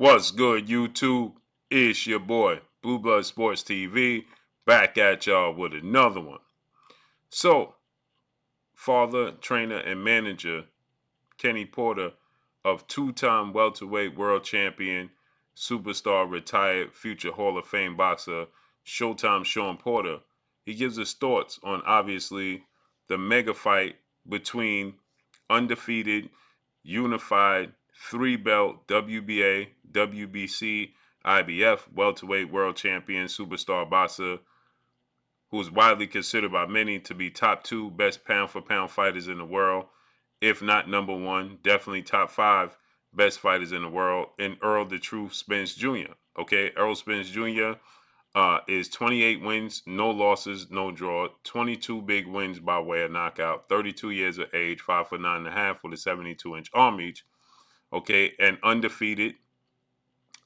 What's good, YouTube? It's your boy, Blue Blood Sports TV, back at y'all with another one. So, father, trainer, and manager Kenny Porter of two-time welterweight world champion, superstar, retired, future Hall of Fame boxer, Showtime Shawn Porter, he gives his thoughts on obviously the mega fight between undefeated, unified, three-belt WBA, WBC, IBF welterweight world champion, superstar boxer, who is widely considered by many to be top two best pound for pound fighters in the world, if not number one, definitely top five best fighters in the world, and Errol the Truth Spence Jr. Okay, Errol Spence Jr. Is 28 wins, no losses, no draw, 22 big wins by way of knockout, 32 years of age, 5'9.5" with a 72-inch arm reach. Okay, and undefeated,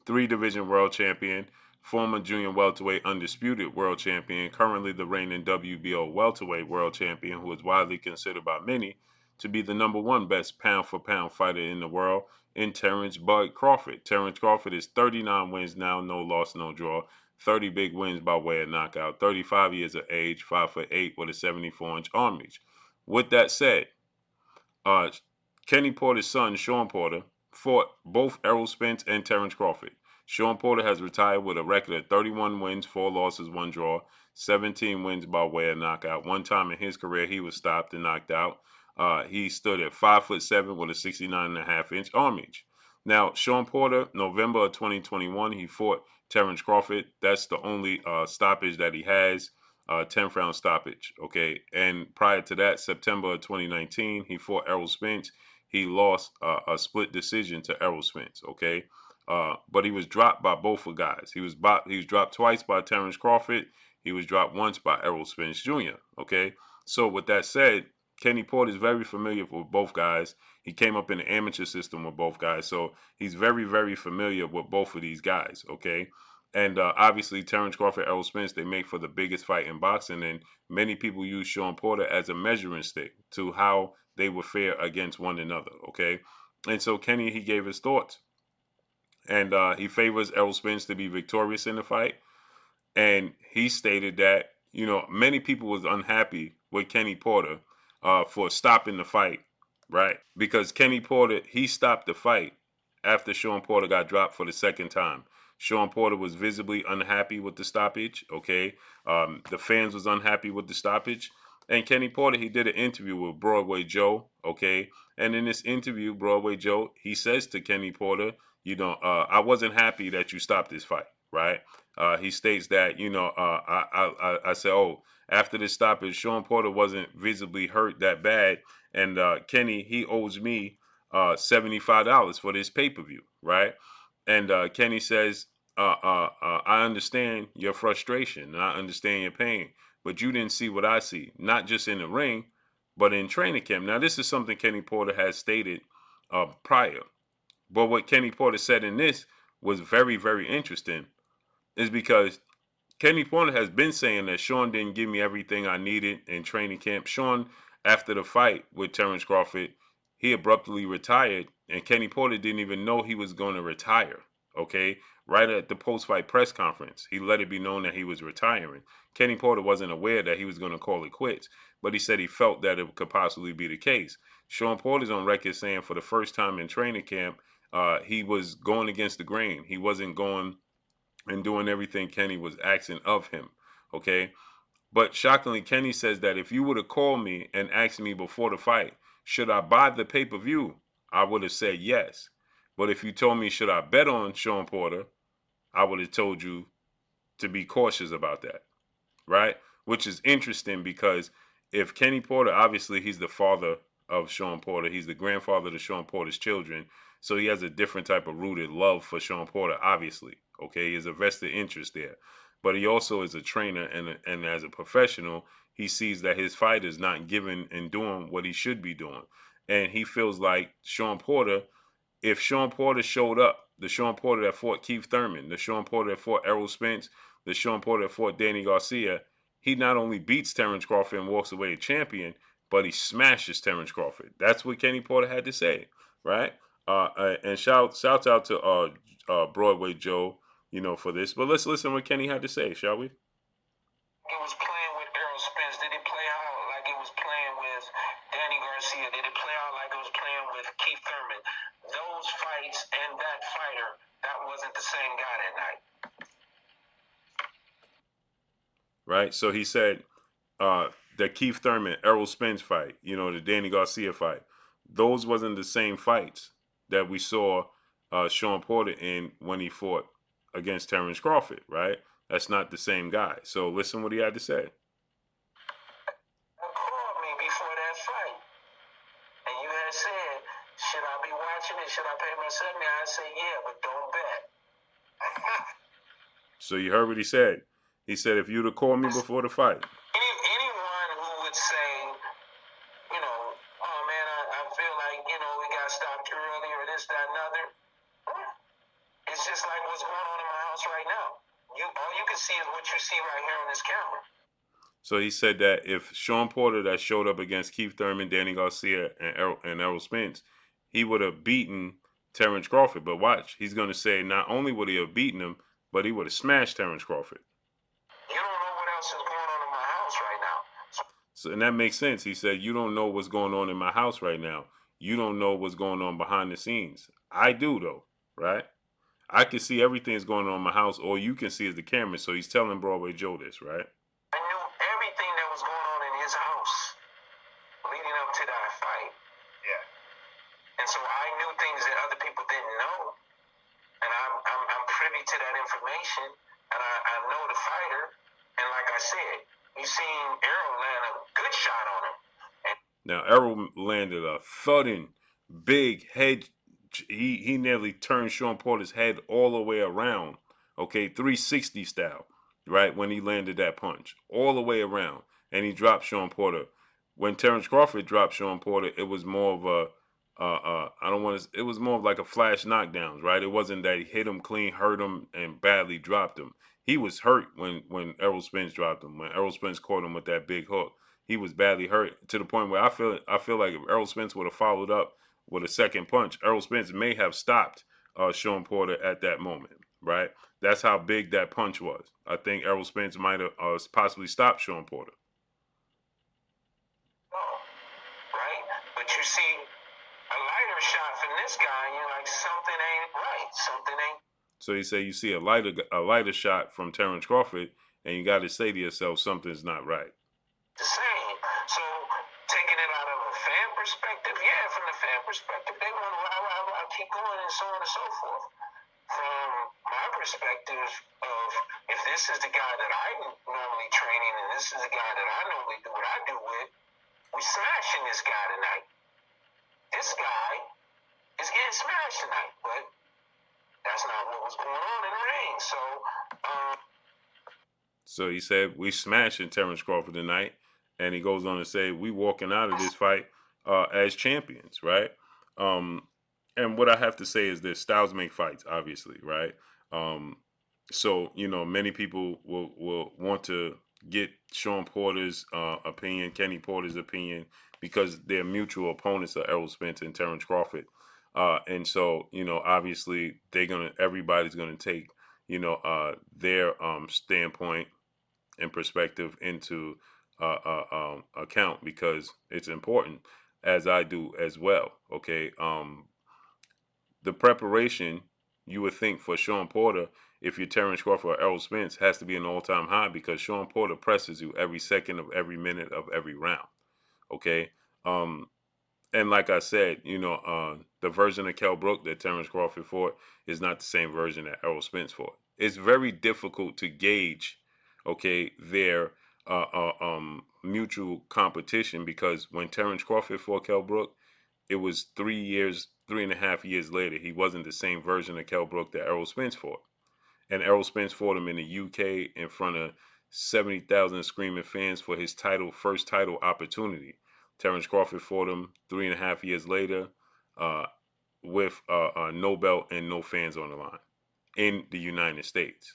three-division world champion, former junior welterweight undisputed world champion, currently the reigning WBO welterweight world champion, who is widely considered by many to be the number one best pound-for-pound fighter in the world, in Terence Bud Crawford. Terence Crawford is 39 wins now, no loss, no draw, 30 big wins by way of knockout, 35 years of age, 5'8" with a 74-inch arm reach. With that said, uh, Kenny Porter's son, Shawn Porter, fought both Errol Spence and Terence Crawford. Shawn Porter has retired with a record of 31 wins, 4 losses, 1 draw, 17 wins by way of knockout. One time in his career, he was stopped and knocked out. He stood at 5'7" with a 69.5-inch arm reach. Now, Shawn Porter, November of 2021, he fought Terence Crawford. That's the only stoppage that he has. 10th round stoppage, okay? And prior to that, September of 2019, he fought Errol Spence. He lost a split decision to Errol Spence, okay? But he was dropped by both of guys. He was dropped twice by Terence Crawford. He was dropped once by Errol Spence Jr., okay? So with that said, Kenny Porter is very familiar with both guys. He came up in the amateur system with both guys, so he's very, very familiar with both of these guys, okay? And obviously, Terence Crawford, Errol Spence, they make for the biggest fight in boxing. And many people use Shawn Porter as a measuring stick to how they would fare against one another, okay? And so Kenny, he gave his thoughts. And he favors Errol Spence to be victorious in the fight. And he stated that, many people was unhappy with Kenny Porter for stopping the fight, right? Because Kenny Porter, he stopped the fight after Shawn Porter got dropped for the second time. Shawn Porter was visibly unhappy with the stoppage, okay? The fans was unhappy with the stoppage. And Kenny Porter, he did an interview with Broadway Joe, okay? And in this interview, Broadway Joe, he says to Kenny Porter, I wasn't happy that you stopped this fight, right? He states that, I said, oh, after this stoppage, Shawn Porter wasn't visibly hurt that bad. And Kenny, he owes me $75 for this pay-per-view, right? And Kenny says, I understand your frustration and I understand your pain, but you didn't see what I see, not just in the ring, but in training camp. Now, this is something Kenny Porter has stated prior. But what Kenny Porter said in this was very, very interesting, is because Kenny Porter has been saying that Shawn didn't give me everything I needed in training camp. Shawn, after the fight with Terence Crawford, he abruptly retired, and Kenny Porter didn't even know he was going to retire, okay? Right at the post-fight press conference, he let it be known that he was retiring. Kenny Porter wasn't aware that he was going to call it quits, but he said he felt that it could possibly be the case. Shawn Porter's on record saying for the first time in training camp, he was going against the grain. He wasn't going and doing everything Kenny was asking of him, okay? But shockingly, Kenny says that if you would have called me and asked me before the fight, should I buy the pay-per-view, I would have said yes. But if you told me, should I bet on Shawn Porter, I would have told you to be cautious about that, right? Which is interesting because if Kenny Porter, obviously he's the father of Shawn Porter, he's the grandfather to Shawn Porter's children, so he has a different type of rooted love for Shawn Porter, obviously, okay? He has a vested interest there. But he also is a trainer, and as a professional, he sees that his fight is not giving and doing what he should be doing. And he feels like Shawn Porter, if Shawn Porter showed up, the Shawn Porter that fought Keith Thurman, the Shawn Porter that fought Errol Spence, the Shawn Porter that fought Danny Garcia, he not only beats Terence Crawford and walks away a champion, but he smashes Terence Crawford. That's what Kenny Porter had to say, right? And shouts out to Broadway Joe, for this. But let's listen what Kenny had to say, shall we? It was playing with Errol Spence? Did it play out like it was playing with Danny Garcia? Did it play out like it was playing with Keith Thurman? Those fights and that fighter, that wasn't the same guy that night. Right? So he said the Keith Thurman, Errol Spence fight, the Danny Garcia fight, those wasn't the same fights that we saw Shawn Porter in when he fought against Terence Crawford, right? That's not the same guy. So listen what he had to say. Called me before that fight, and you had said, should I be watching it? Should I pay my $70? I said, yeah, but don't bet. So you heard what he said. He said, if you'd have called me before the fight. Anyone who would say, oh man, I feel like, we got stopped too early or this, that, and other. It's just like what's going on in my house right now. All you can see is what you see right here on this camera. So he said that if Shawn Porter that showed up against Keith Thurman, Danny Garcia, and Errol Spence, he would have beaten Terence Crawford. But watch, he's going to say not only would he have beaten him, but he would have smashed Terence Crawford. You don't know what else is going on in my house right now. So, and that makes sense. He said, you don't know what's going on in my house right now. You don't know what's going on behind the scenes. I do, though, right? I can see everything that's going on in my house. All you can see is the camera. So he's telling Broadway Joe this, right? I knew everything that was going on in his house leading up to that fight. Yeah. And so I knew things that other people didn't know. And I'm privy to that information. And I know the fighter. And like I said, you seen Errol land a good shot on him. Now, Errol landed a thudding, big head. He nearly turned Shawn Porter's head all the way around, okay, 360 style, right, when he landed that punch, all the way around, and he dropped Shawn Porter. When Terence Crawford dropped Shawn Porter, it was more of a, it was more of like a flash knockdowns, right? It wasn't that he hit him clean, hurt him, and badly dropped him. He was hurt when Errol Spence dropped him, when Errol Spence caught him with that big hook. He was badly hurt to the point where I feel like if Errol Spence would have followed up with a second punch, Errol Spence may have stopped Shawn Porter at that moment, right? That's how big that punch was. I think Errol Spence might have possibly stopped Shawn Porter. Oh, right? But you see a lighter shot from this guy, and you're like, something ain't right. Something ain't. So you say you see a lighter shot from Terence Crawford, and you got to say to yourself, something's not right. The same. So taking it out of a fan perspective, yeah, from the fan perspective, they want to keep going and so on and so forth. From my perspective of if this is the guy that I'm normally training and this is the guy that I normally do what I do with, we smashing this guy tonight. This guy is getting smashed tonight, but that's not what was going on in the ring. So he said, we smashing Terence Crawford tonight. And he goes on to say, we walking out of this fight as champions, right? And what I have to say is this: styles make fights, obviously, right? So many people will want to get Shawn Porter's opinion, Kenny Porter's opinion, because they're mutual opponents of Errol Spence and Terence Crawford. And so obviously everybody's gonna take their standpoint and perspective into account, because it's important, as I do as well. Okay. The preparation, you would think, for Shawn Porter, if you're Terence Crawford or Errol Spence, has to be an all-time high, because Shawn Porter presses you every second of every minute of every round. Okay. And like I said, the version of Kell Brook that Terence Crawford fought is not the same version that Errol Spence fought. It's very difficult to gauge, okay, their mutual competition, because when Terence Crawford fought Kell Brook, it was 3.5 years later. He wasn't the same version of Kell Brook that Errol Spence fought. And Errol Spence fought him in the UK in front of 70,000 screaming fans for his first title opportunity. Terence Crawford fought him 3.5 years later with no belt and no fans on the line in the United States.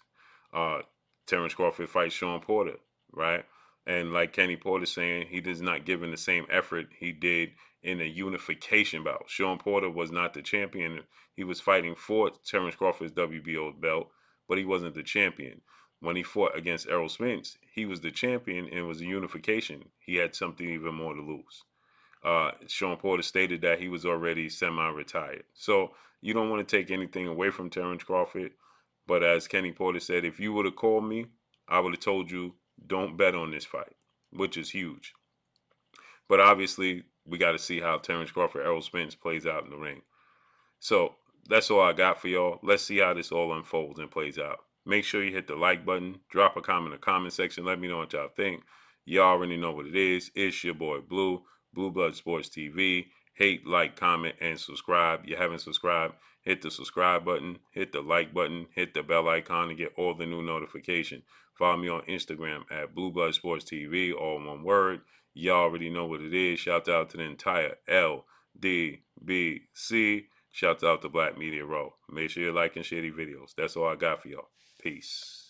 Terence Crawford fights Shawn Porter, right? And like Kenny Porter saying, he does not give him the same effort he did in a unification bout. Shawn Porter was not the champion. He was fighting for Terence Crawford's WBO belt, but he wasn't the champion. When he fought against Errol Spence, he was the champion and it was a unification. He had something even more to lose. Shawn Porter stated that he was already semi-retired. So you don't want to take anything away from Terence Crawford. But as Kenny Porter said, if you would have called me, I would have told you don't bet on this fight, which is huge. But obviously, we got to see how Terence Crawford, Errol Spence plays out in the ring. So that's all I got for y'all. Let's see how this all unfolds and plays out. Make sure you hit the like button. Drop a comment in the comment section. Let me know what y'all think. Y'all already know what it is. It's your boy Blue, Blue Blood Sports TV. Hate, like, comment, and subscribe. You haven't subscribed, hit the subscribe button, hit the like button, hit the bell icon to get all the new notifications. Follow me on Instagram at Blue Blood Sports TV, all one word. Y'all already know what it is. Shout out to the entire LDBC. Shout out to Black Media Row. Make sure you like and share these videos. That's all I got for y'all. Peace.